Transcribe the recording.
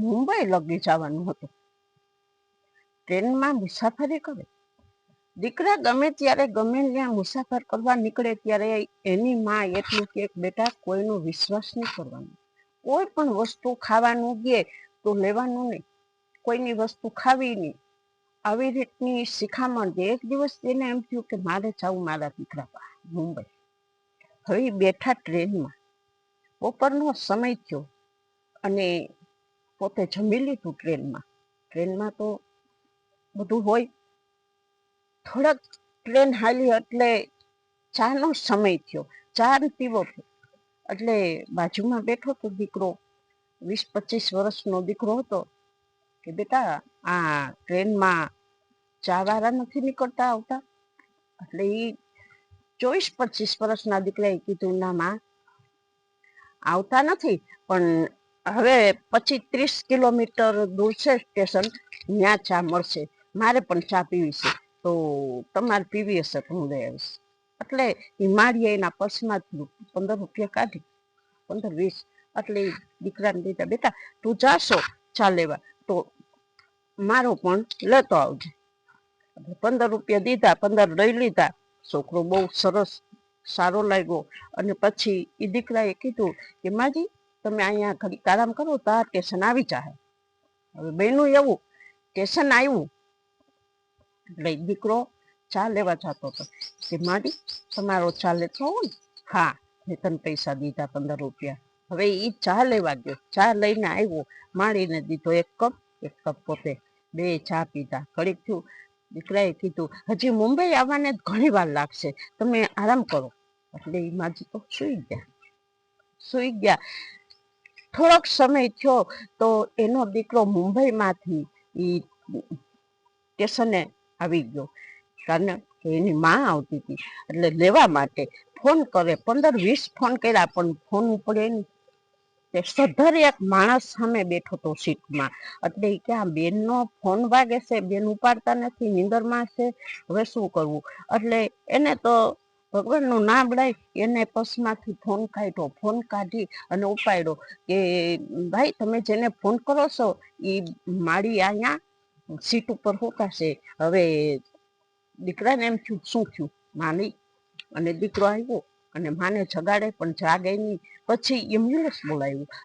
મુંબઈ લગી જવાનું હતું. ટ્રેનમાં મુસાફરી કરે. દીકરા ગમે ત્યારે ગમે ત્યાં મુસાફર કરવા નીકળે ત્યારે એની માં એટલું કે બેટા કોઈનો વિશ્વાસ નહીં કરવાનો. કોઈ પણ વસ્તુ ખાવાનું દે તો લેવાનું નહીં, કોઈની વસ્તુ ખાવી નહીં. આવી રીતની શિખામણ દે. એક દિવસ એને એમ થયું કે મારે જવું મારા દીકરા પાસે મુંબઈ. હવે બેઠા ટ્રેનમાં, બપોરનો સમય થયો અને પોતે જમી લીધું ટ્રેનમાં. ટ્રેનમાં તો બધું હોય. થોડાક ટ્રેન હાલી એટલે ચાનો સમય થયો. ચા પીવો એટલે બાજુમાં બેઠો તો દીકરો, 20-25 વર્ષનો દીકરો હતો, કે બેટા આ ટ્રેનમાં ચા વાળા નથી નીકળતા આવતા? એટલે એ 24-25 વર્ષના દીકરાએ કીધું ના માં, આવતા નથી, પણ હવે 25-30 કિલોમીટર દૂર છે સ્ટેશન, ત્યાં ચા મળશે. મારે પણ ચા પીવી છે, તો તમારે પીવી હશે તો હું લઈ આવીશ. એટલે એ માળીએ એના પર્સમાંથી 15 રૂપિયા કાઢી, 15-20, એટલે દીકરાને દીધા, બેટા તું જાશો ચા લેવા તો મારો પણ લેતો આવજે. 15 રૂપિયા દીધા, 15 લઈ લીધા. છોકરો બહુ સરસ સારો લાગ્યો. અને પછી એ દીકરાએ કીધું કે માજી તમે અહીંયા ઘડીક આરામ કરો, તાર સ્ટેશન આવી જાય. હવે બેનું એવું સ્ટેશન આવ્યું એટલે દીકરો ચા લેવા જતો હતો કે માજી તમારો ચા લેતો હોય ને? હા, મેં તને પૈસા દીધા 15 રૂપિયા. હવે એ ચા લેવા ગયો, ચા લઈને આવ્યો, માળીને દીધો એક કપ, પોતે 2 ચા પીધા. ઘડીક થયું, દીકરાએ કીધું હજી મુંબઈ આવવાને ઘણી વાર લાગશે, તમે આરામ કરો. એટલે એ માજી તો સુઈ ગયા. થોડોક સમય થયો તો એનો દીકરો મુંબઈમાંથી સ્ટેશને આવી ગયો. કારણ કે એની માં આવતી હતી એટલે લેવા માટે ફોન કરે. 15-20 ફોન કર્યા પણ ફોન ઉપડે નહીં. સધર એક માણસ સામે બેઠો હતો સીટમાં. એટલે કે આ બેનનો ફોન વાગે છે, બેન ઉપાડતા નથી, નીંદરમાં છે, હવે શું કરવું? એટલે એને તો ભગવાનનું નામ લઈ એને પર્સમાંથી ફોન કાઢ્યો. ફોન કાઢી અને ઉપાડ્યો કે ભાઈ તમે જેને ફોન કરો છો એ મારી અહીંયા સીટ ઉપર હોતા છે. હવે દીકરાને એમ થયું શું થયું માની, અને દીકરો આવ્યો અને માને જગાડે પણ જાગે નહીં. પછી એમ્બ્યુલન્સ બોલાવ્યું.